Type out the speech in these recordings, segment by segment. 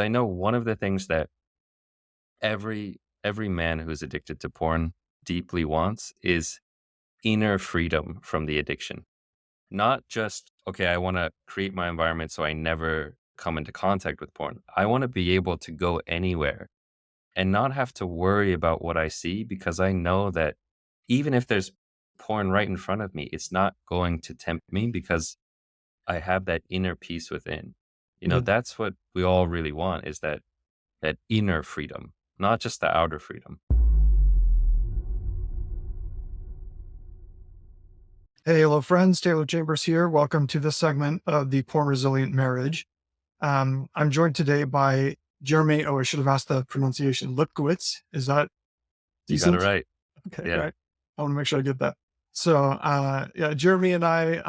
I know one of the things that every man who's addicted to porn deeply wants is inner freedom from the addiction. Not just, okay, I want to create my environment so I never come into contact with porn. I want to be able to go anywhere and not have to worry about what I see because I know that even if there's porn right in front of me, it's not going to tempt me because I have that inner peace within. Yeah. That's what we all really want is that inner freedom, not just the outer freedom. Hey, hello, friends. Taylor Chambers here. Welcome to this segment of the Porn Resilient Marriage. I'm joined today by Jeremy. Oh, I should have asked the pronunciation. Lipkowitz. Is that You got it decent? right. Okay, Yeah. right. I want to make sure I get that. So, yeah, Jeremy and I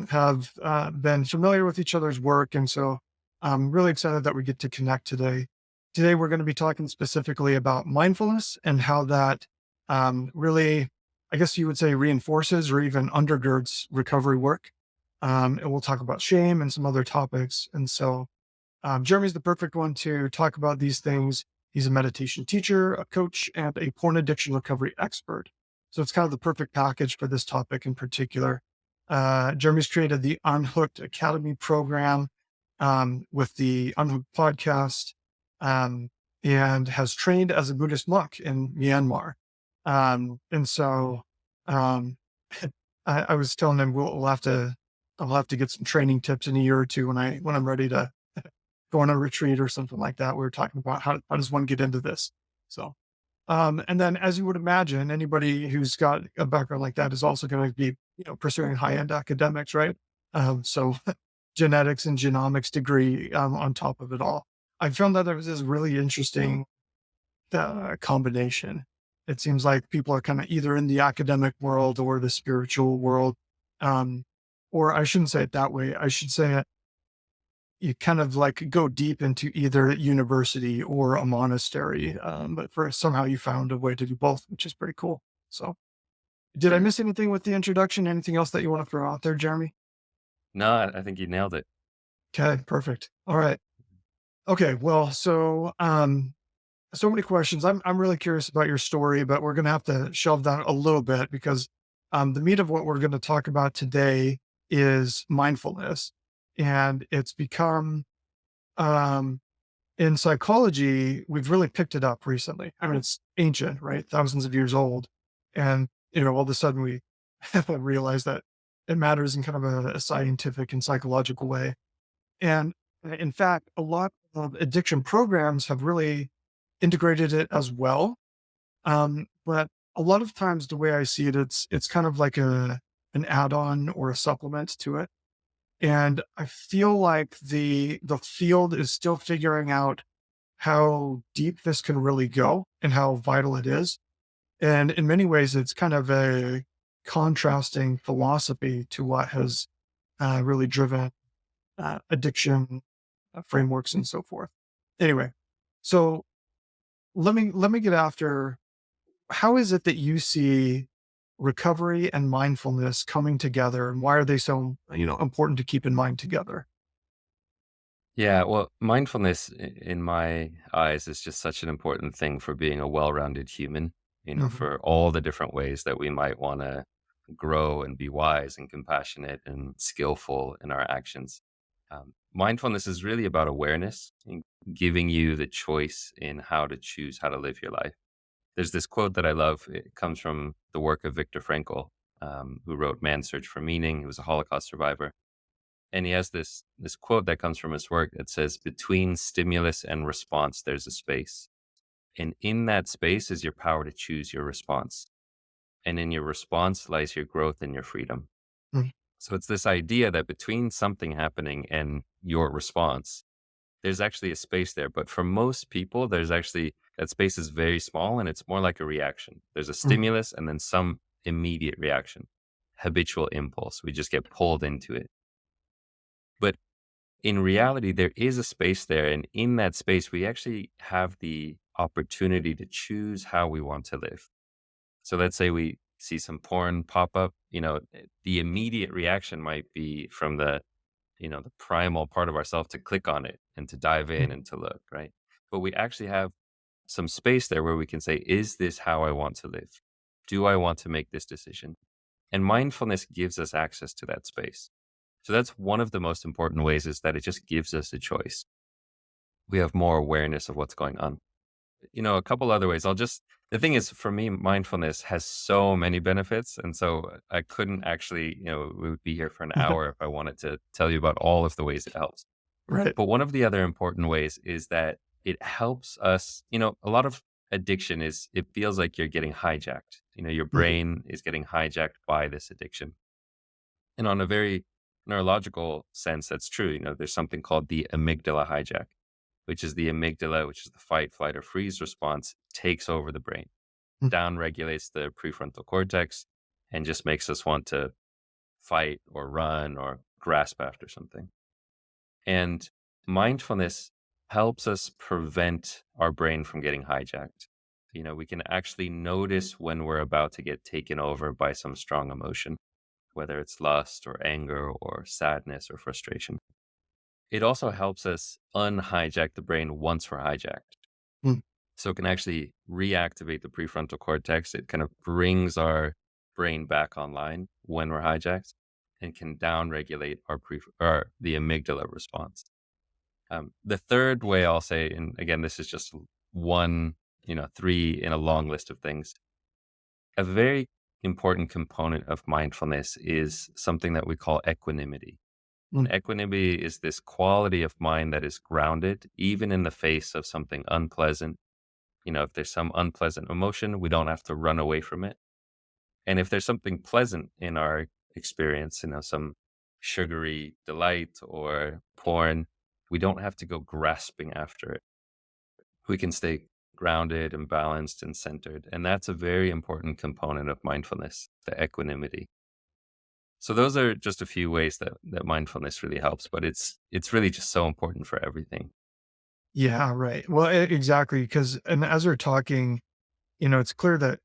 have been familiar with each other's work. And so I'm really excited that we get to connect today. Today, we're going to be talking specifically about mindfulness and how that really, I guess you would say, reinforces or even undergirds recovery work. And we'll talk about shame and some other topics. And so, Jeremy's the perfect one to talk about these things. He's a meditation teacher, a coach, and a porn addiction recovery expert. So it's kind of the perfect package for this topic in particular. Jeremy's created the Unhooked Academy Program with the Unhooked podcast um, and has trained as a Buddhist monk in Myanmar. And so um, I was telling him I'll have to get some training tips in a year or two when I'm ready to go on a retreat or something like that. We were talking about how does one get into this? So, and then as you would imagine, anybody who's got a background like that is also going to be, pursuing high end academics, right? So genetics and genomics degree on top of it all. I found that there was this really interesting combination. It seems like people are kind of either in the academic world or the spiritual world. Um, or I shouldn't say it that way. I should say you kind of like go deep into either university or a monastery. But for somehow you found a way to do both, which is pretty cool. So, did I miss anything with the introduction? Anything else that you want to throw out there, Jeremy? No, I think you nailed it. Okay, perfect. All right. Okay. Well, so many questions. I'm really curious about your story, but we're going to have to shelve that a little bit because the meat of what we're going to talk about today is mindfulness, and it's become um, in psychology, we've really picked it up recently. I mean, it's ancient, right? Thousands of years old. And, all of a sudden we realize that it matters in kind of a scientific and psychological way. And in fact, a lot of addiction programs have really integrated it as well. But a lot of times the way I see it, it's kind of like an add-on or a supplement to it. And I feel like the field is still figuring out how deep this can really go and how vital it is. And in many ways, it's kind of a contrasting philosophy to what has really driven addiction frameworks and so forth. Anyway, so let me get after how is it that you see recovery and mindfulness coming together, and why are they so important to keep in mind together? Yeah, well, mindfulness in my eyes is just such an important thing for being a well-rounded human, Mhm. for all the different ways that we might want to grow and be wise and compassionate and skillful in our actions. Mindfulness is really about awareness and giving you the choice in how to choose how to live your life. There's this quote that I love. It comes from the work of Viktor Frankl, who wrote Man's Search for Meaning. He was a Holocaust survivor. And he has this quote that comes from his work that says, "Between stimulus and response, there's a space. And in that space is your power to choose your response. And in your response lies your growth and your freedom." Mhm. So it's this idea that between something happening and your response, there's actually a space there. But for most people, there's actually that space is very small and it's more like a reaction. There's a Mhm. stimulus and then some immediate reaction, habitual impulse. We just get pulled into it. But in reality, there is a space there. And in that space, we actually have the opportunity to choose how we want to live. So let's say we see some porn pop up, the immediate reaction might be from the primal part of ourself to click on it and to dive in mm, and to look, right? But we actually have some space there where we can say, is this how I want to live? Do I want to make this decision? And mindfulness gives us access to that space. So that's one of the most important ways, is that it just gives us a choice. We have more awareness of what's going on. A couple other ways. The thing is, for me, mindfulness has so many benefits. And so I couldn't actually, we would be here for an hour if I wanted to tell you about all of the ways it helps. right. But one of the other important ways is that it helps us, a lot of addiction is, it feels like you're getting hijacked. Your Right. brain is getting hijacked by this addiction. And on a very neurological sense, that's true. There's something called the amygdala hijack, which is the amygdala, which is the fight, flight, or freeze response, takes over the brain, Mm, down regulates the prefrontal cortex, and just makes us want to fight or run or grasp after something. And mindfulness helps us prevent our brain from getting hijacked. We can actually notice when we're about to get taken over by some strong emotion, whether it's lust or anger or sadness or frustration. It also helps us unhijack the brain once we're hijacked. mm, So it can actually reactivate the prefrontal cortex. It kind of brings our brain back online when we're hijacked, and can downregulate our the amygdala response. The third way I'll say, and again, this is just one, three in a long list of things. A very important component of mindfulness is something that we call equanimity. mm, And equanimity is this quality of mind that is grounded, even in the face of something unpleasant. If there's some unpleasant emotion, we don't have to run away from it. And if there's something pleasant in our experience, some sugary delight or porn, we don't have to go grasping after it. We can stay grounded and balanced and centered. And that's a very important component of mindfulness, the equanimity. So those are just a few ways that mindfulness really helps, but it's really just so important for everything. yeah, right. Well, exactly. Because, and as we're talking, it's clear that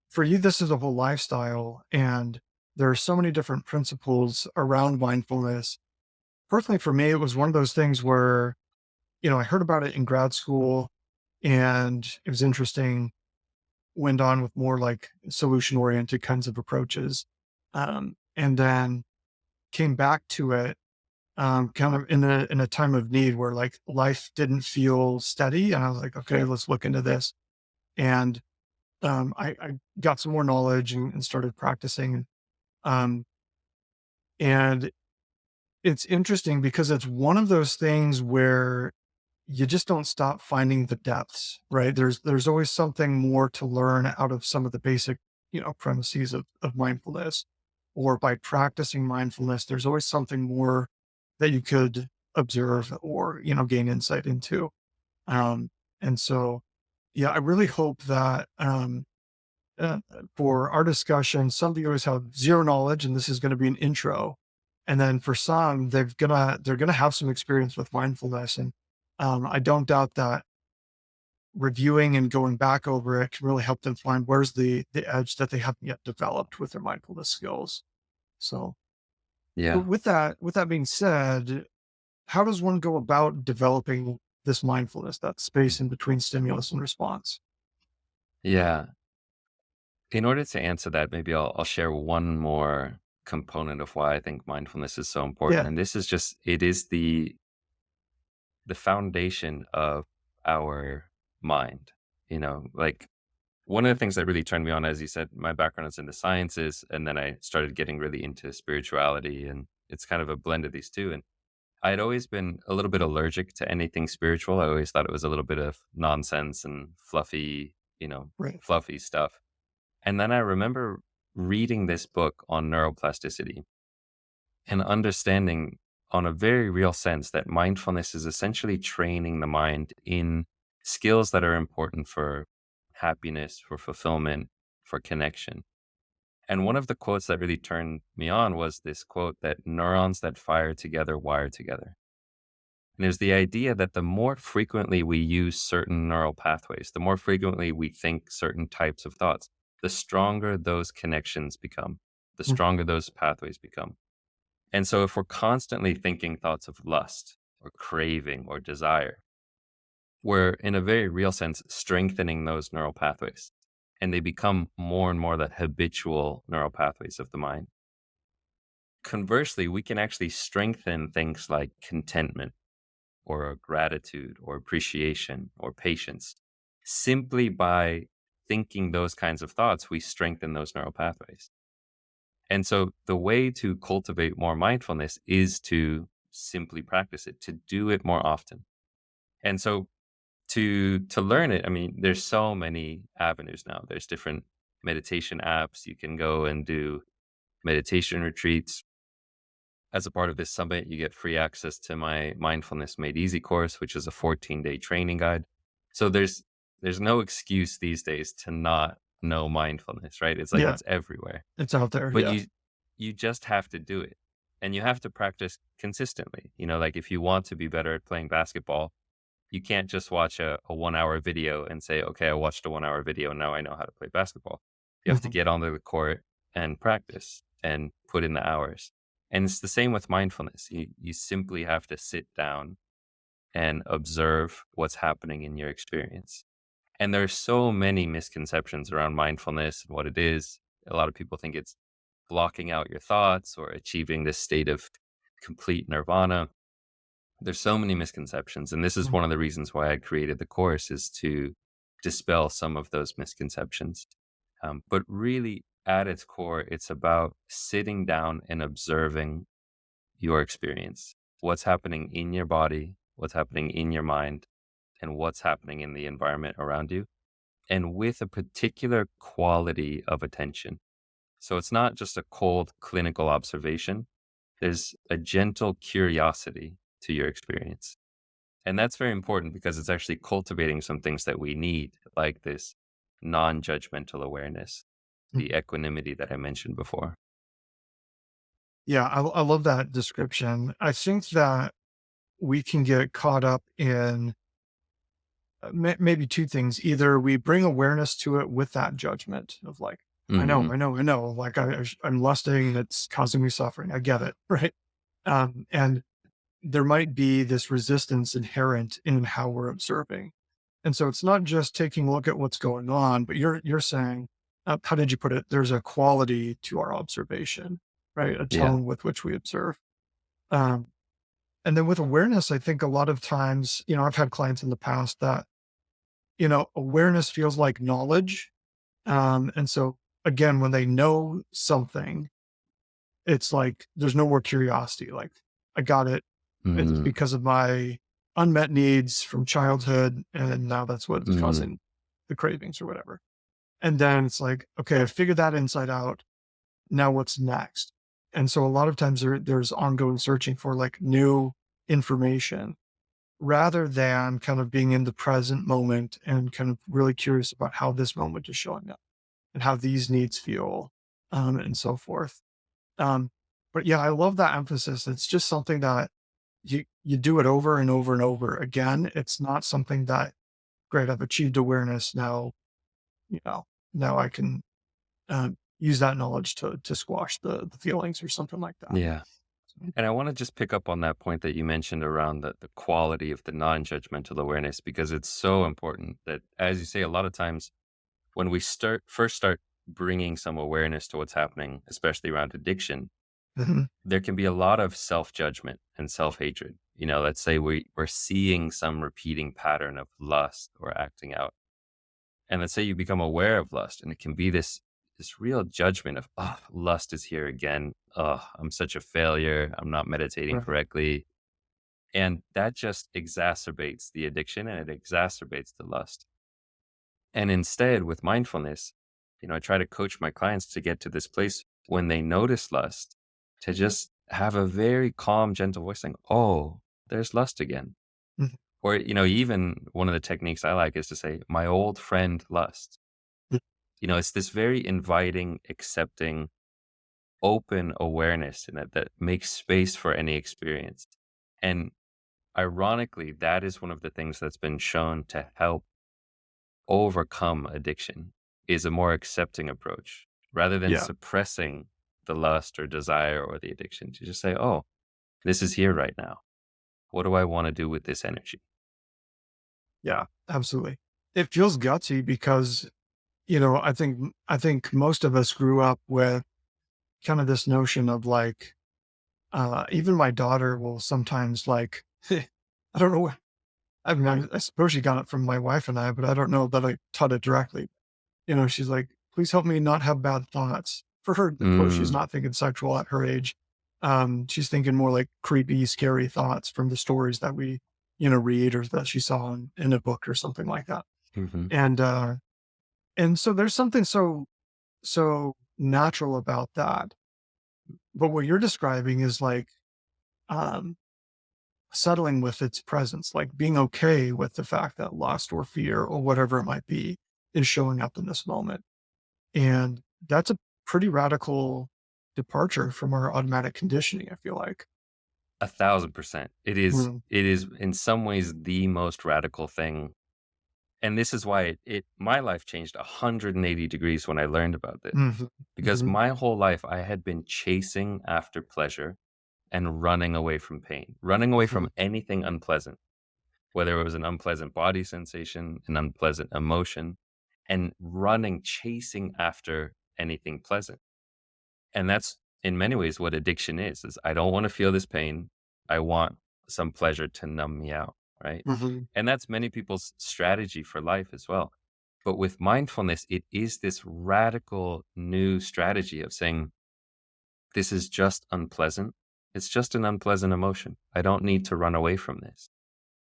for you, this is a whole lifestyle, and there are so many different principles around mindfulness. Personally, for me, it was one of those things where, I heard about it in grad school and it was interesting, went on with more like solution oriented kinds of approaches. And then came back to it kind of in a time of need where like life didn't feel steady. And I was like, okay, let's look into this. And I got some more knowledge and started practicing. Um, and it's interesting because it's one of those things where you just don't stop finding the depths, right? There's always something more to learn out of some of the basic, premises of mindfulness. Or by practicing mindfulness, there's always something more that you could observe or, gain insight into. Um, and so, yeah, I really hope that for our discussion, some viewers have zero knowledge, and this is going to be an intro. And then for some, they're gonna have some experience with mindfulness, and I don't doubt that reviewing and going back over it can really help them find where's the edge that they haven't yet developed with their mindfulness skills. So, but Yeah. with that being said, how does one go about developing this mindfulness, that space in between stimulus and response? Yeah. In order to answer that, maybe I'll share one more component of why I think mindfulness is so important. Yeah, And this is just, it is the foundation of our mind. Like, one of the things that really turned me on, as you said, my background is in the sciences, and then I started getting really into spirituality, and it's kind of a blend of these two. And I had always been a little bit allergic to anything spiritual. I always thought it was a little bit of nonsense and right. fluffy stuff. And then I remember reading this book on neuroplasticity and understanding on a very real sense that mindfulness is essentially training the mind in skills that are important for happiness, for fulfillment, for connection. And one of the quotes that really turned me on was this quote that neurons that fire together wire together. And there's the idea that the more frequently we use certain neural pathways, the more frequently we think certain types of thoughts, the stronger those connections become, the Mm, stronger those pathways become. And so if we're constantly thinking thoughts of lust, or craving or desire. We're, in a very real sense, strengthening those neural pathways. And they become more and more the habitual neural pathways of the mind. Conversely, we can actually strengthen things like contentment or gratitude or appreciation or patience simply by thinking those kinds of thoughts. We strengthen those neural pathways. And so the way to cultivate more mindfulness is to simply practice it, to do it more often. And so to learn it, I mean, there's so many avenues now. There's different meditation apps. You can go and do meditation retreats. As a part of this summit, you get free access to my Mindfulness Made Easy course, which is a 14-day training guide. So there's no excuse these days to not know mindfulness, right? It's like Yeah, it's everywhere. it's out there. But Yeah. you just have to do it. And you have to practice consistently. Like if you want to be better at playing basketball, you can't just watch a 1 hour video and say, okay, I watched a 1 hour video and now I know how to play basketball. You have to Mhm. get onto the court and practice and put in the hours. And it's the same with mindfulness. You simply have to sit down and observe what's happening in your experience. And there's so many misconceptions around mindfulness and what it is. A lot of people think it's blocking out your thoughts or achieving this state of complete nirvana. There's so many misconceptions, and this is Mhm. one of the reasons why I created the course, is to dispel some of those misconceptions. But really, at its core, it's about sitting down and observing your experience. What's happening in your body, what's happening in your mind, and what's happening in the environment around you, and with a particular quality of attention. So it's not just a cold clinical observation, there's a gentle curiosity to your experience. And that's very important because it's actually cultivating some things that we need, like this non-judgmental awareness, the Mhm. equanimity that I mentioned before. Yeah, I love that description. I think that we can get caught up in maybe two things. Either we bring awareness to it with that judgment of like, Hmm. I know, like I'm lusting, it's causing me suffering. I get it, right? And there might be this resistance inherent in how we're observing. And so it's not just taking a look at what's going on, but you're saying, how did you put it? There's a quality to our observation, right? A Yeah. tone with which we observe. Um, and then with awareness, I think a lot of times, I've had clients in the past that, awareness feels like knowledge. And so again, when they know something, it's like there's no more curiosity. Like, I got it. It's Mm, because of my unmet needs from childhood, and now that's what's mm, causing the cravings or whatever. And then it's like, okay, I figured that inside out. Now what's next? And so a lot of times there's ongoing searching for like new information rather than kind of being in the present moment and kind of really curious about how this moment is showing up and how these needs feel, and so forth. Um, but yeah, I love that emphasis. It's just something that you do it over and over and over again. It's not something that, great, I've achieved awareness now. You know, now I can use that knowledge to squash the feelings or something like that. yeah. So, And I want to just pick up on that point that you mentioned around the quality of the non-judgmental awareness, because it's so important that, as you say, a lot of times when we start bringing some awareness to what's happening, especially around addiction, mhm, there can be a lot of self-judgment and self-hatred. Let's say we're seeing some repeating pattern of lust or acting out. And let's say you become aware of lust, and it can be this real judgment of, oh, lust is here again. Oh, I'm such a failure. I'm not meditating right. correctly. And that just exacerbates the addiction and it exacerbates the lust. And instead, with mindfulness, I try to coach my clients to get to this place when they notice lust, to just have a very calm, gentle voice saying, oh, there's lust again. Mhm, Or, even one of the techniques I like is to say, my old friend lust. mhm, It's this very inviting, accepting, open awareness in it that makes space for any experience. And ironically, that is one of the things that's been shown to help overcome addiction, is a more accepting approach rather than yeah. suppressing the lust or desire or the addiction, to just say, oh, this is here right now. What do I want to do with this energy? Yeah, absolutely. It feels gutsy because, I think most of us grew up with kind of this notion of like, even my daughter will sometimes like, I don't know. I mean, I suppose she got it from my wife and I, but I don't know that I taught it directly. She's like, please help me not have bad thoughts. For her, of course, she's Mm, not thinking sexual at her age. She's thinking more like creepy, scary thoughts from the stories that we, read or that she saw in a book or something like that. hmm. And, uh, and so there's something so natural about that. But what you're describing is like, um, settling with its presence, like being okay with the fact that lust or fear or whatever it might be is showing up in this moment. And that's a pretty radical departure from our automatic conditioning, I feel like. 1,000%. It is. Mm, It is in some ways the most radical thing, and this is why my life changed 180 degrees when I learned about this. mhm, Because mhm, my whole life I had been chasing after pleasure and running away from pain, running away mhm, from anything unpleasant, whether it was an unpleasant body sensation, an unpleasant emotion, and running, chasing after anything pleasant. And that's in many ways what addiction is I don't want to feel this pain. I want some pleasure to numb me out, right? mhm, And that's many people's strategy for life as well. But with mindfulness, it is this radical new strategy of saying, this is just unpleasant. It's just an unpleasant emotion. I don't need to run away from this.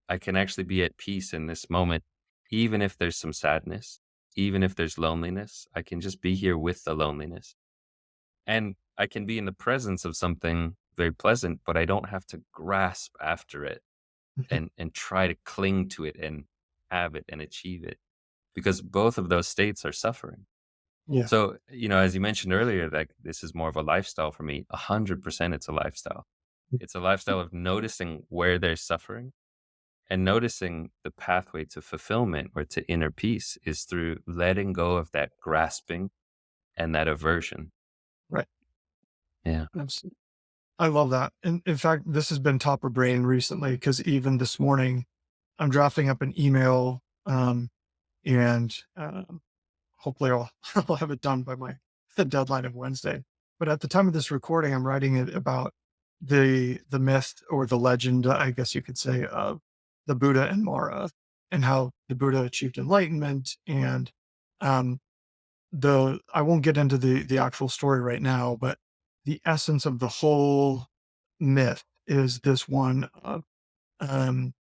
I can actually be at peace in this moment, even if there's some sadness, even if there's loneliness. I can just be here with the loneliness. And I can be in the presence of something very pleasant, but I don't have to grasp after it mhm. and try to cling to it and have it and achieve it, because both of those states are suffering. Yeah. So, as you mentioned earlier, like this is more of a lifestyle for me. 100% it's a lifestyle. It's a lifestyle of noticing where there's suffering and noticing the pathway to fulfillment or to inner peace is through letting go of that grasping and that aversion. Right. Yeah. Absolutely. I love that. In fact, this has been top of brain recently because even this morning, I'm drafting up an email, and hopefully I'll have it done by my the deadline of Wednesday. But at the time of this recording, I'm writing it about the myth or the legend, I guess you could say, of the Buddha and Mara, and how the Buddha achieved enlightenment. And um, the I won't get into the actual story right now, but the essence of the whole myth is this one of um,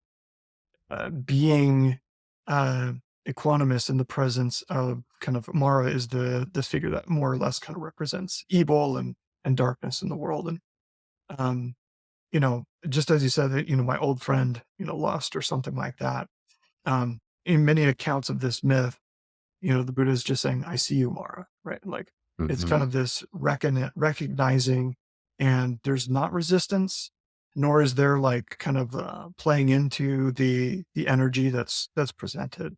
being uh, equanimous in the presence of kind of Mara is this figure that more or less kind of represents evil and darkness in the world. And just as you said that, my old friend, lost or something like that. In many accounts of this myth, the Buddha is just saying, I see you, Mara, right? Like it's Hmm. kind of this recognizing, and there's not resistance, nor is there like kind of playing into the energy that's presented.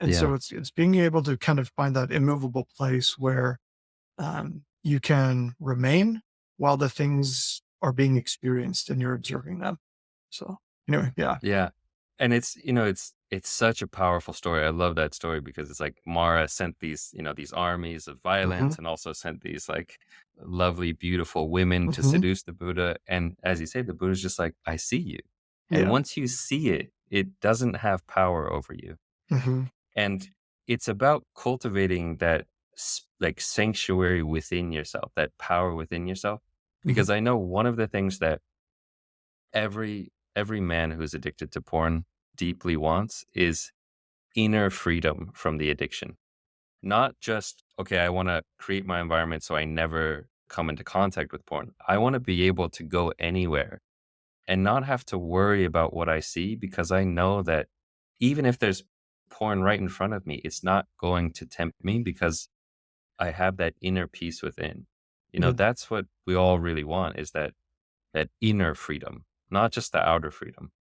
And so Yeah. it's being able to kind of find that immovable place where you can remain while the things are being experienced and you're observing them. So anyway, yeah. Yeah. And it's such a powerful story. I love that story because it's like Mara sent these armies of Hmm. violence and also sent these like lovely, beautiful women to Hmm. seduce the Buddha. And as you say, the Buddha's just like, I see you. And Yeah. once you see it, it doesn't have power over you. Hmm. And it's about cultivating that like sanctuary within yourself, that power within yourself. Hmm. Because I know one of the things that every man who's addicted to porn deeply wants is inner freedom from the addiction. Not just, okay, I want to create my environment so I never come into contact with porn. I want to be able to go anywhere and not have to worry about what I see because I know that even if there's porn right in front of me, it's not going to tempt me because I have that inner peace within. Yeah. That's what we all really want is that inner freedom, not just the outer freedom.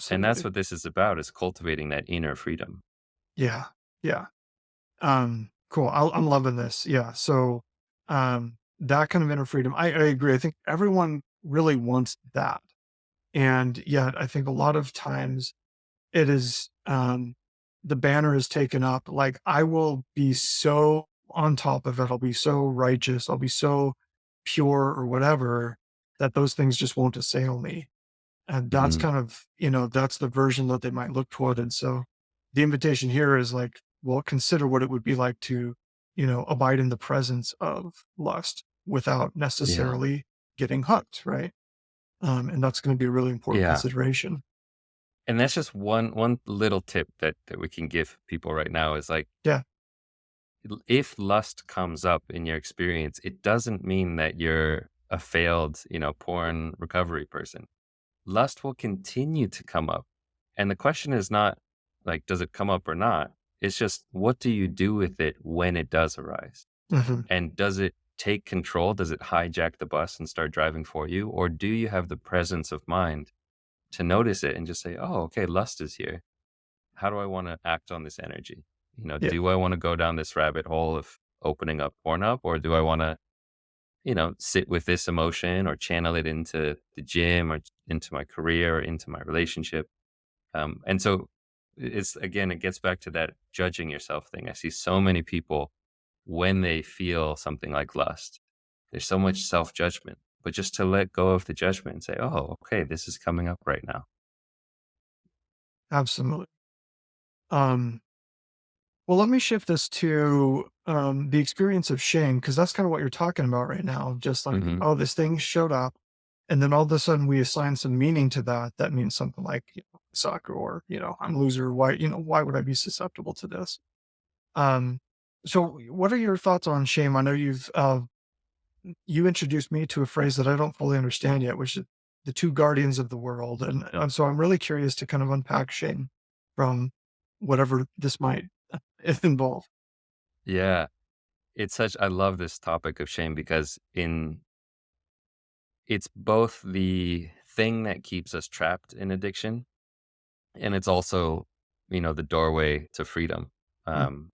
And that's Absolutely. what this is about, is cultivating that inner freedom. Yeah. Yeah. Cool. I'm loving this. Yeah. So, that kind of inner freedom, I agree. I think everyone really wants that. And yet I think a lot of times it is, the banner is taken up, like, I will be so on top of it, I'll be so righteous, I'll be so pure or whatever, that those things just won't assail me. And that's Mhm. kind of, that's the version that they might look toward. And so the invitation here is like, well, consider what it would be like to, abide in the presence of lust without Yeah. necessarily getting hooked, right? And that's going to be a really important Yeah. consideration. And that's just one little tip that we can give people right now is like, Yeah. if lust comes up in your experience, it doesn't mean that you're a failed, porn recovery person. Lust will continue to come up. And the question is not like, does it come up or not? It's just, what do you do with it when it does arise? Hmm. And does it take control? Does it hijack the bus and start driving for you? Or do you have the presence of mind to notice it and just say, oh, okay, lust is here. How do I want to act on this energy? Yeah. Do I want to go down this rabbit hole of opening up Pornhub, or do I want to, sit with this emotion or channel it into the gym or into my career or into my relationship? And so it's again, it gets back to that judging yourself thing. I see so many people when they feel something like lust, there's so much self judgment, but just to let go of the judgment and say, oh, okay, this is coming up right now. Absolutely. Um, well, let me shift this to the experience of shame, because that's kind of what you're talking about right now. Just like, Hmm. oh, this thing showed up. And then all of a sudden we assign some meaning to that. That means something like, suck, or, I'm a loser. Why would I be susceptible to this? Um, so what are your thoughts on shame? I know you introduced me to a phrase that I don't fully understand yet, which is the two guardians of the world. And so I'm really curious to kind of unpack shame from whatever this might involve. Yeah. I love this topic of shame because it's both the thing that keeps us trapped in addiction, and it's also, the doorway to freedom. Mm, Um,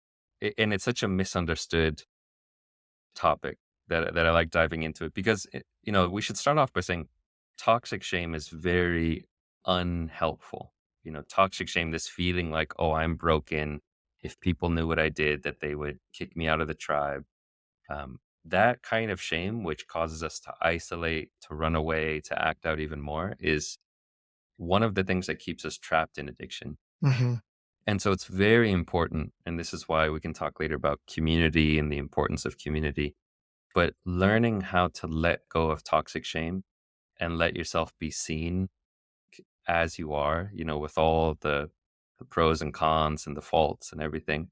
and it's such a misunderstood topic that I like diving into it because, we should start off by saying toxic shame is very unhelpful. Toxic shame, this feeling like, oh, I'm broken. If people knew what I did, that they would kick me out of the tribe. That kind of shame, which causes us to isolate, to run away, to act out even more, is one of the things that keeps us trapped in addiction. mhm, And so it's very important. And this is why we can talk later about community and the importance of community. But learning how to let go of toxic shame and let yourself be seen as you are, with all the pros and cons and the faults and everything.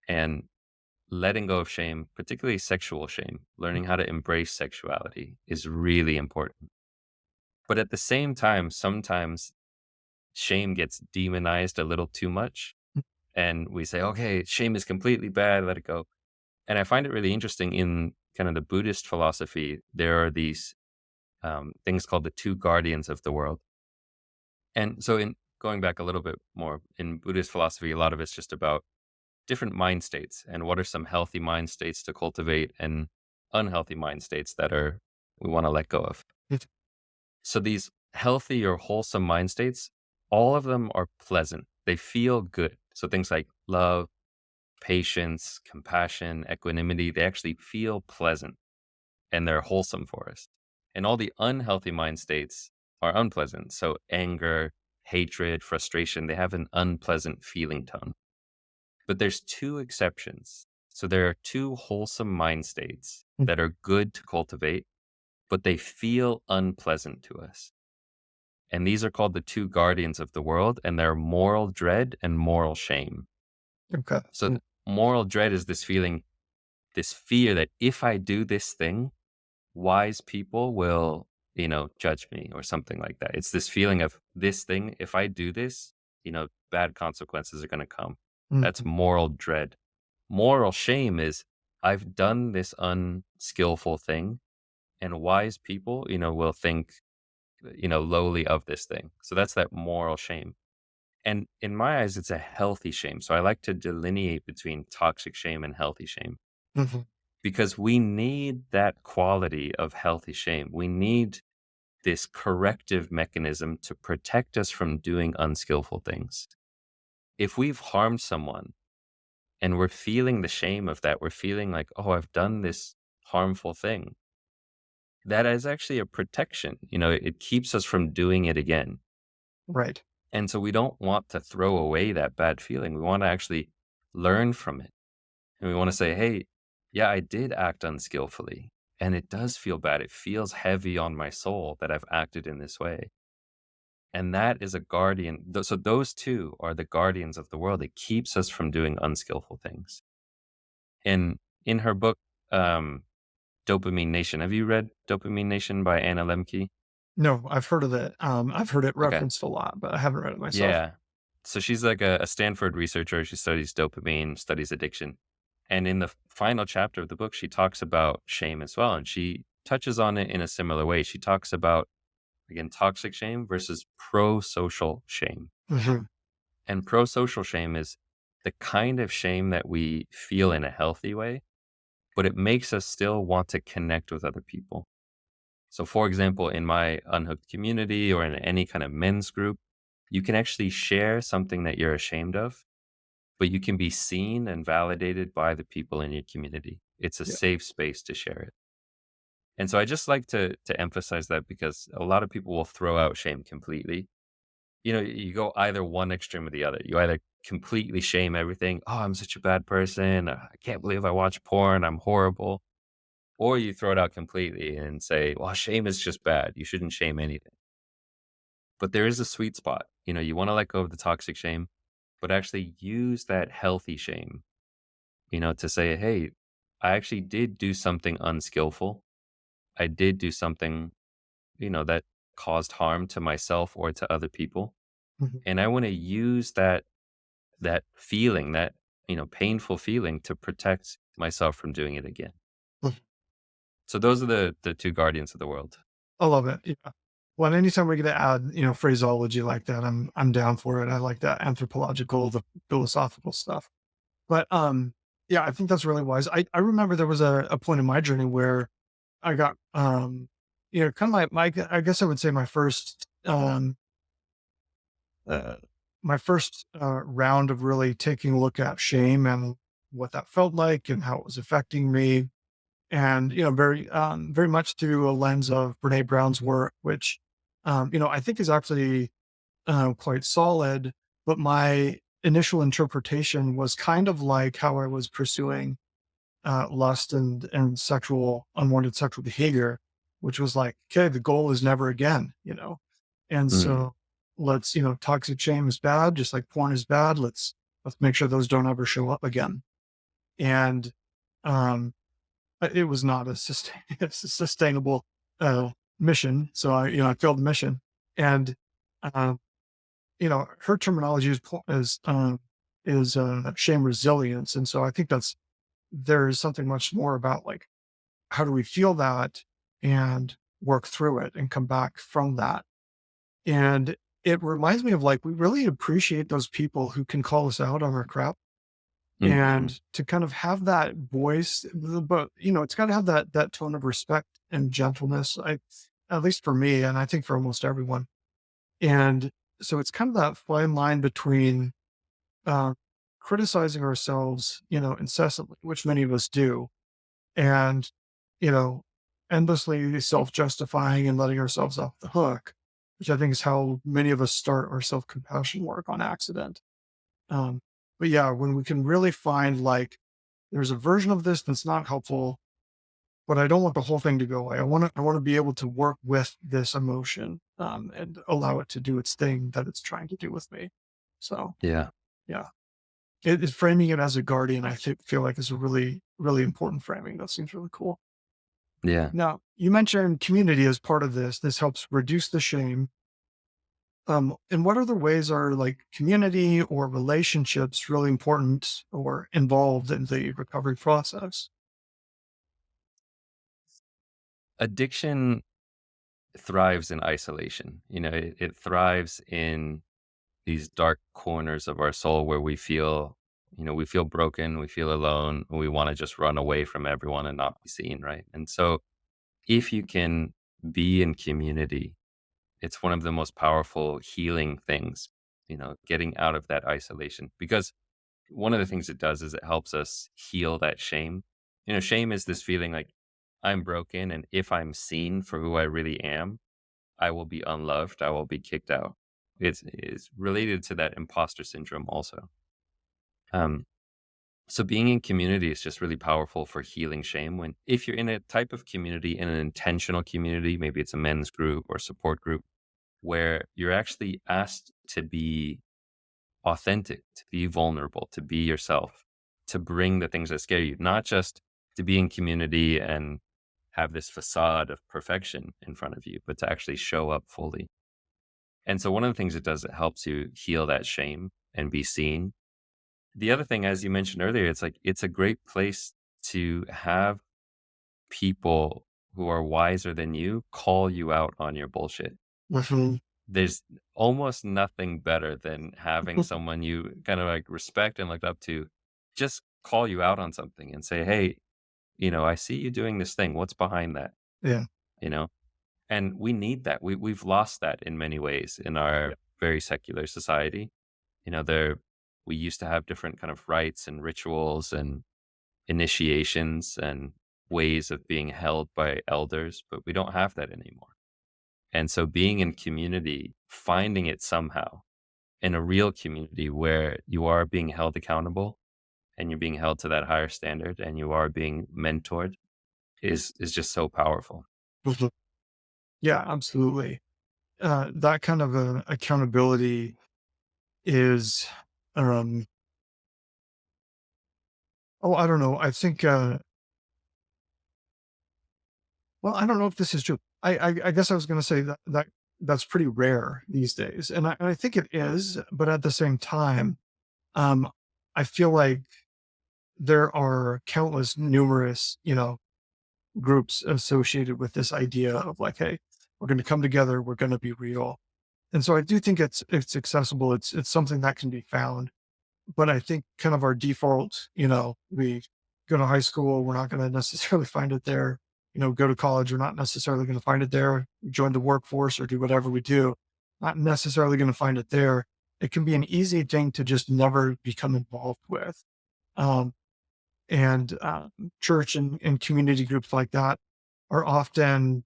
And letting go of shame, particularly sexual shame, learning how to embrace sexuality is really important. But at the same time, sometimes shame gets demonized a little too much. And we say, okay, shame is completely bad, let it go. And I find it really interesting in kind of the Buddhist philosophy, there are these things called the two guardians of the world. And so, in going back a little bit more, in Buddhist philosophy, a lot of it's just about different mind states and what are some healthy mind states to cultivate and unhealthy mind states that are we want to let go of. it So these healthy or wholesome mind states, all of them are pleasant. They feel good. So things like love, patience, compassion, equanimity, they actually feel pleasant and they're wholesome for us. And all the unhealthy mind states are unpleasant. So anger, hatred, frustration, they have an unpleasant feeling tone. But there's two exceptions. So there are two wholesome mind states mm, that are good to cultivate, but they feel unpleasant to us. And these are called the two guardians of the world, and they're moral dread and moral shame. okay. So Mm, moral dread is this feeling, this fear that if I do this thing, wise people will, judge me or something like that. It's this feeling of this thing, if I do this, bad consequences are going to come. That's mhm, moral dread. Moral shame is I've done this unskillful thing, and wise people, will think, lowly of this thing. So that's that moral shame. And in my eyes, it's a healthy shame. So I like to delineate between toxic shame and healthy shame mhm, because we need that quality of healthy shame. We need this corrective mechanism to protect us from doing unskillful things. If we've harmed someone and we're feeling the shame of that, we're feeling like, oh, I've done this harmful thing. That is actually a protection. It keeps us from doing it again. Right. And so we don't want to throw away that bad feeling. We want to actually learn from it. And we want to say, hey, yeah, I did act unskillfully. And it does feel bad. It feels heavy on my soul that I've acted in this way. And that is a guardian. So those two are the guardians of the world. It keeps us from doing unskillful things. And in her book, um, Dopamine Nation, have you read Dopamine Nation by Anna Lemke? No, I've heard of it. I've heard it Okay. referenced a lot, but I haven't read it myself. Yeah. So she's like a Stanford researcher. She studies dopamine, studies addiction. And in the final chapter of the book, she talks about shame as well. And she touches on it in a similar way. She talks about, again, toxic shame versus pro social shame. Mhm. And pro social shame is the kind of shame that we feel in a healthy way, but it makes us still want to connect with other people. So, for example, in my Unhooked community or in any kind of men's group, you can actually share something that you're ashamed of, but you can be seen and validated by the people in your community. It's a Yeah. safe space to share it. And so I just like to emphasize that because a lot of people will throw out shame completely. You go either one extreme or the other. You either completely shame everything. Oh, I'm such a bad person. I can't believe I watch porn. I'm horrible. Or you throw it out completely and say, well, shame is just bad. You shouldn't shame anything. But there is a sweet spot. You want to let go of the toxic shame, but actually use that healthy shame, to say, hey, I actually did do something unskillful. I did do something, that caused harm to myself or to other people. Mhm. And I want to use that feeling, that, painful feeling to protect myself from doing it again. Mhm. So those are the two guardians of the world. I love it. Yeah. Well, anytime we get to add, phraseology like that, I'm down for it. I like that anthropological, the philosophical stuff. But yeah, I think that's really wise. I remember there was a point in my journey where I got kind of my I guess I would say uh my first round of really taking a look at shame and what that felt like and how it was affecting me. And, very much through a lens of Brene Brown's work, which I think is actually quite solid. But my initial interpretation was kind of like how I was pursuing lust and unwanted sexual behavior, which was like, okay, the goal is never again. And Mm, so toxic shame is bad, just like porn is bad. Let's make sure those don't ever show up again. And um, it was not a a sustainable mission. So I failed the mission. And um, her terminology is shame resilience, and so I think there's something much more about like how do we feel that and work through it and come back from that. And it reminds me of like we really appreciate those people who can call us out on our crap mhm. and to kind of have that voice, but it's got to have that tone of respect and gentleness. At least for me, and I think for almost everyone. And so it's kind of that fine line between uh, criticizing ourselves, incessantly, which many of us do, and you know, endlessly self-justifying and letting ourselves off the hook, which I think is how many of us start our self-compassion work on accident. Um, but yeah, when we can really find like there's a version of this that's not helpful, but I don't want the whole thing to go away. I want to be able to work with this emotion and allow it to do its thing that it's trying to do with me. So Yeah. yeah, it is framing it as a guardian. Feel like is a really really important framing. That seems really cool. Yeah. Now you mentioned community as part of this. This helps reduce the shame. And what other ways are like community or relationships really important or involved in the recovery process? Addiction thrives in isolation. It thrives in these dark corners of our soul where we feel broken, we feel alone, and we want to just run away from everyone and not be seen, right? And so if you can be in community. It's one of the most powerful healing things, getting out of that isolation. Because one of the things it does is it helps us heal that shame. Shame is this feeling like I'm broken, and if I'm seen for who I really am, I will be unloved, I will be kicked out. It's related to that imposter syndrome also. Um, so being in community is just really powerful for healing shame. When if you're in a type of community, in an intentional community, maybe it's a men's group or support group, where you're actually asked to be authentic, to be vulnerable, to be yourself, to bring the things that scare you, not just to be in community and have this facade of perfection in front of you, but to actually show up fully. And so one of the things it does, it helps you heal that shame and be seen. The other thing, as you mentioned earlier, it's like it's a great place to have people who are wiser than you call you out on your bullshit. Mhm. There's almost nothing better than having someone you kind of like respect and look up to just call you out on something and say, "Hey, I see you doing this thing. What's behind that?" Yeah. You know? And we need that. We've lost that in many ways in our very secular society. There we used to have different kind of rites and rituals and initiations and ways of being held by elders, but we don't have that anymore. And so being in community, finding it somehow in a real community where you are being held accountable and you're being held to that higher standard and you are being mentored is just so powerful. Mhm. Yeah, absolutely. That kind of accountability is, um, oh, I don't know. I think, well, I don't know if this is true. I guess I was going to say that that's pretty rare these days, and I think it is. But at the same time, um, I feel like there are countless, numerous, groups associated with this idea of like, hey, we're going to come together, we're going to be real, and so I do think it's accessible. It's something that can be found. But I think kind of our default, we go to high school, we're not going to necessarily find it there. Go to college, we're not necessarily going to find it there. Join the workforce or do whatever we do, not necessarily going to find it there. It can be an easy thing to just never become involved with. Um, and church and community groups like that are often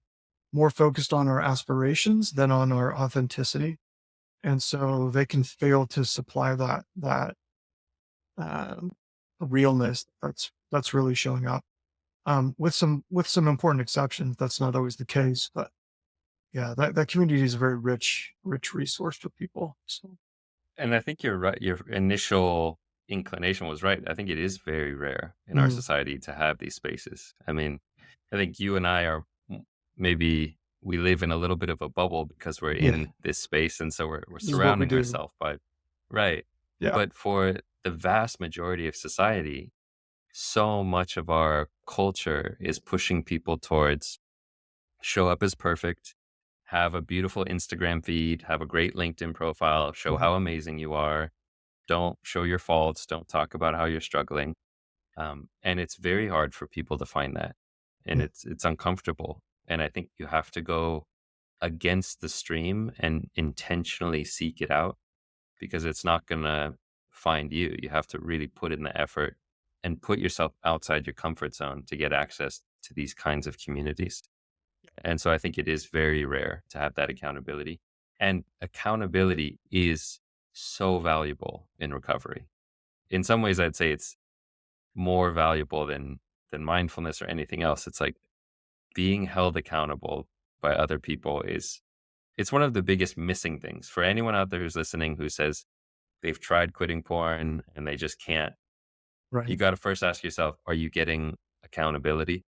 more focused on our aspirations than on our authenticity. And so they can fail to supply that um, realness that's really showing up. With some important exceptions, that's not always the case. But yeah, that community is a very rich resource for people. So And I think you're right. Your initial inclination was right. I think it is very rare in our mm, society to have these spaces. I mean, I think you and I are maybe we live in a little bit of a bubble because we're yeah, in this space. And so we're this is what we surrounding do. ourselves by, right. Yeah. But for the vast majority of society, so much of our culture is pushing people towards show up as perfect, have a beautiful Instagram feed, have a great LinkedIn profile, show Mhm. how amazing you are, don't show your faults. Don't talk about how you're struggling. And it's very hard for people to find that, and Yeah. it's uncomfortable. And I think you have to go against the stream and intentionally seek it out because it's not gonna find you. You have to really put in the effort and put yourself outside your comfort zone to get access to these kinds of communities. And so I think it is very rare to have that accountability. And accountability is so valuable in recovery. In some ways, I'd say it's more valuable than mindfulness or anything else. It's like being held accountable by other people is it's one of the biggest missing things for anyone out there who's listening who says they've tried quitting porn and they just can't. You Right. got to first ask yourself, are you getting accountability?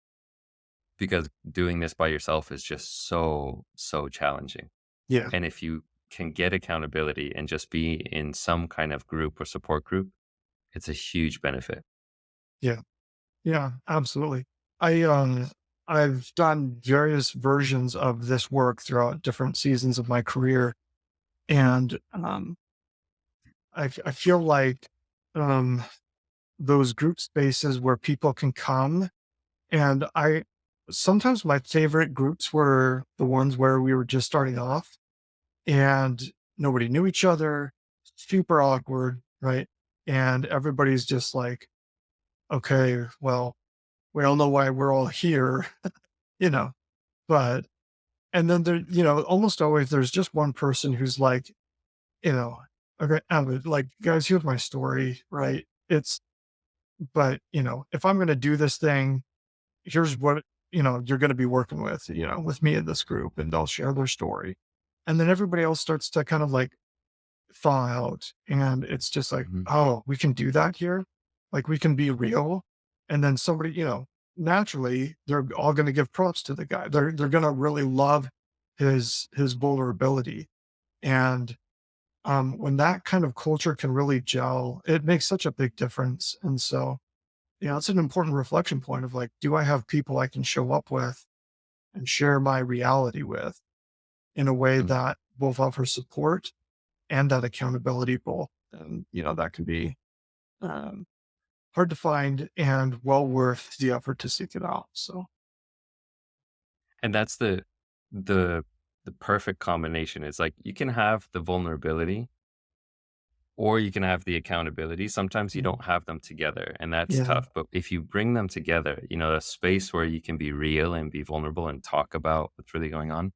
Because doing this by yourself is just so challenging. Yeah. And if you can get accountability and just be in some kind of group or support group, it's a huge benefit. Yeah. Yeah. Absolutely. I I've done various versions of this work throughout different seasons of my career, and I feel like um those group spaces where people can come and sometimes my favorite groups were the ones where we were just starting off and nobody knew each other, super awkward, right? And everybody's just like, okay, well, we all know why we're all here, you know, but, and then there, almost always there's just one person who's like, you know, okay, like, guys, here's my story, right? But, if I'm going to do this thing, here's what, you're going to be working with, with me in this group, and they'll share their story. And then everybody else starts to kind of like thaw out. And it's just like, Mhm. oh, we can do that here. Like we can be real. And then somebody, naturally they're all going to give props to the guy. They're going to really love his vulnerability. And when that kind of culture can really gel, it makes such a big difference. And so, it's an important reflection point of like, do I have people I can show up with and share my reality with in a way Mhm. that both offer support and that accountability both? And, that can be um, hard to find and well worth the effort to seek it out. So, And that's the the perfect combination. It's like you can have the vulnerability or you can have the accountability. Sometimes you mhm, don't have them together, and that's yeah. tough. But if you bring them together, a space where you can be real and be vulnerable and talk about what's really going on,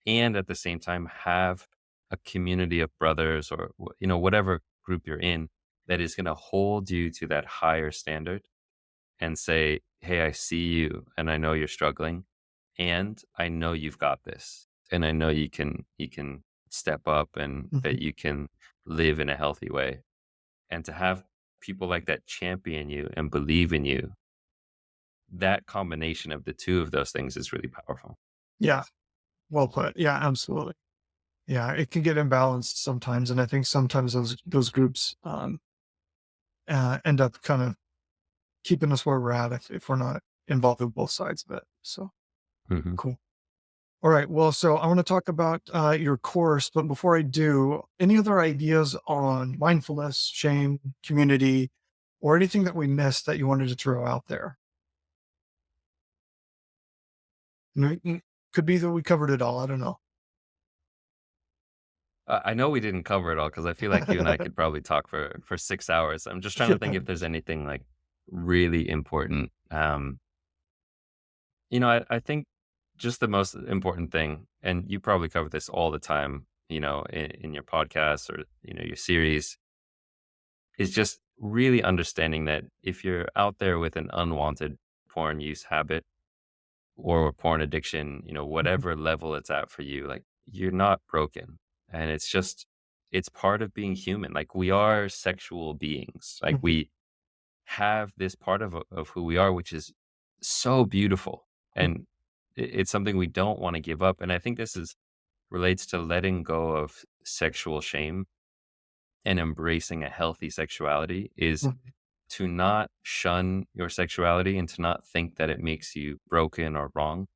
and at the same time have a community of brothers or whatever group you're in that is going to hold you to that higher standard and say, "Hey, I see you and I know you're struggling and I know you've got this. And I know you can step up and Mhm. that you can live in a healthy way." And to have people like that champion you and believe in you, that combination of the two of those things is really powerful. Yeah. Well put. Yeah, absolutely. Yeah. It can get imbalanced sometimes. And I think sometimes those groups end up kind of keeping us where we're at if we're not involved in both sides of it. So Mhm. cool. All right. Well, so I want to talk about your course, but before I do, any other ideas on mindfulness, shame, community, or anything that we missed that you wanted to throw out there? Could be that we covered it all. I don't know. I know we didn't cover it all because I feel like you and I could probably talk for 6 hours. I'm just trying to think Yeah. if there's anything like really important. I think just the most important thing, and you probably cover this all the time, in your podcast or your series, is just really understanding that if you're out there with an unwanted porn use habit or porn addiction, Mhm, whatever level it's at for you, like you're not broken. And it's part of being human. Like we are sexual beings. Like mhm, we have this part of who we are, which is so beautiful. mhm, And it's something we don't want to give up. And I think this is relates to letting go of sexual shame and embracing a healthy sexuality is mhm, to not shun your sexuality and to not think that it makes you broken or wrong.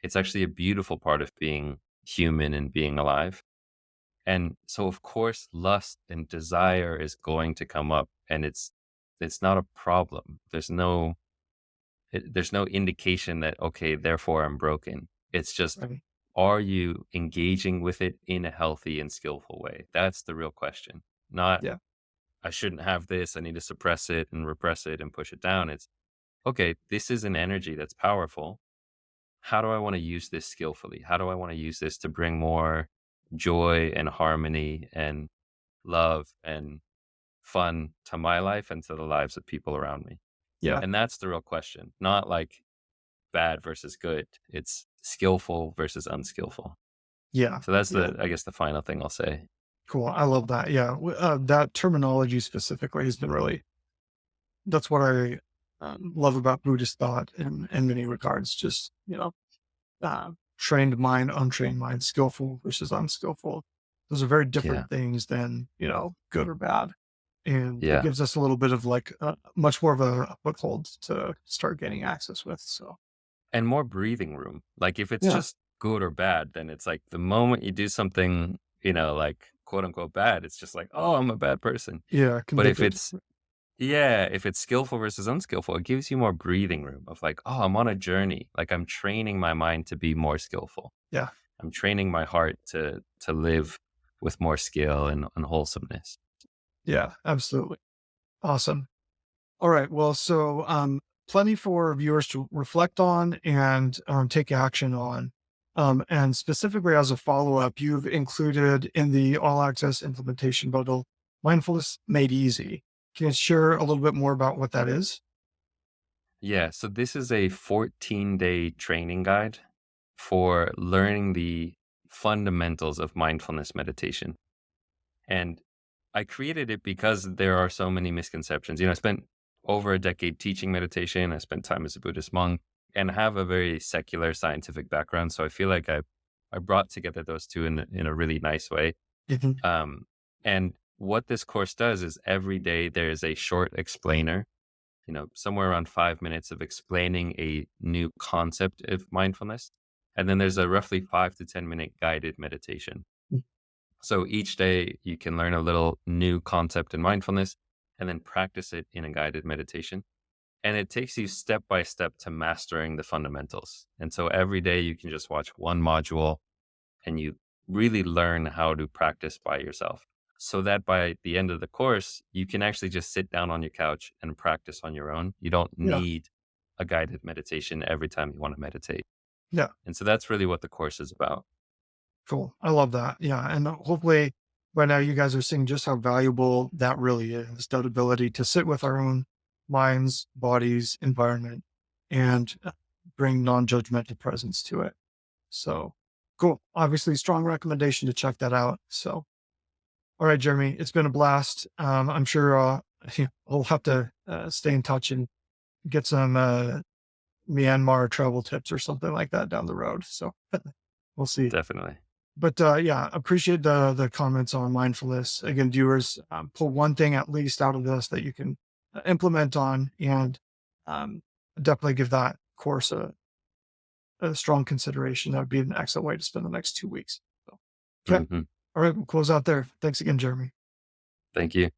It's actually a beautiful part of being human and being alive. And so of course lust and desire is going to come up and it's not a problem. There's no indication that okay, therefore I'm broken. It's just right. are you engaging with it in a healthy and skillful way? That's the real question. Not Yeah. I shouldn't have this, I need to suppress it and repress it and push it down. It's okay, this is an energy that's powerful. How do I want to use this skillfully? How do I want to use this to bring more joy and harmony and love and fun to my life and to the lives of people around me? Yeah. And that's the real question, not like bad versus good. It's skillful versus unskillful. Yeah. So that's Yeah. I guess, the final thing I'll say. Cool. I love that. Yeah. That terminology specifically has been really, that's what I love about Buddhist thought in many regards. Just, trained mind, untrained mind, skillful versus unskillful. Those are very Yeah. different things than, good or bad. And it Yeah. gives us a little bit of like much more of a foothold to start gaining access with. So, And more breathing room. Like if it's yeah. just good or bad, then it's like the moment you do something, like quote unquote bad, it's just like, oh, I'm a bad person. Yeah. But if Convicted. it's Yeah, if it's skillful versus unskillful, it gives you more breathing room of like, oh, I'm on a journey. Like I'm training my mind to be more skillful. Yeah. I'm training my heart to live with more skill and wholesomeness. Yeah, absolutely. Awesome. All right. Well, so plenty for viewers to reflect on and take action on. And specifically as a follow up, you've included in the all access implementation bundle mindfulness made easy. Can you share a little bit more about what that is? Yeah, so this is a 14-day training guide for learning the fundamentals of mindfulness meditation. And I created it because there are so many misconceptions. I spent over a decade teaching meditation. I spent time as a Buddhist monk and have a very secular scientific background. So I feel like I brought together those two in a really nice way. Mhm. Um, and what this course does is every day there is a short explainer, somewhere around 5 minutes of explaining a new concept of mindfulness. And then there's a roughly 5 to 10 minute guided meditation. So each day you can learn a little new concept in mindfulness and then practice it in a guided meditation. And it takes you step by step to mastering the fundamentals. And so every day you can just watch one module and you really learn how to practice by yourself. So that by the end of the course, you can actually just sit down on your couch and practice on your own. You don't Yeah. need a guided meditation every time you want to meditate. Yeah. And so that's really what the course is about. Cool. I love that. Yeah. And hopefully by now you guys are seeing just how valuable that really is, that ability to sit with our own minds, bodies, environment, and bring non judgmental presence to it. So cool. Obviously, strong recommendation to check that out. So, all right, Jeremy, it's been a blast. I'm sure we'll have to stay in touch and get some Myanmar travel tips or something like that down the road. So we'll see. Definitely. But yeah, appreciate the comments on mindfulness. Again, viewers, pull one thing at least out of this that you can implement on, and um, definitely give that course a strong consideration. That would be an excellent way to spend the next 2 weeks. So, okay, Hmm. all right, we'll close out there. Thanks again, Jeremy. Thank you.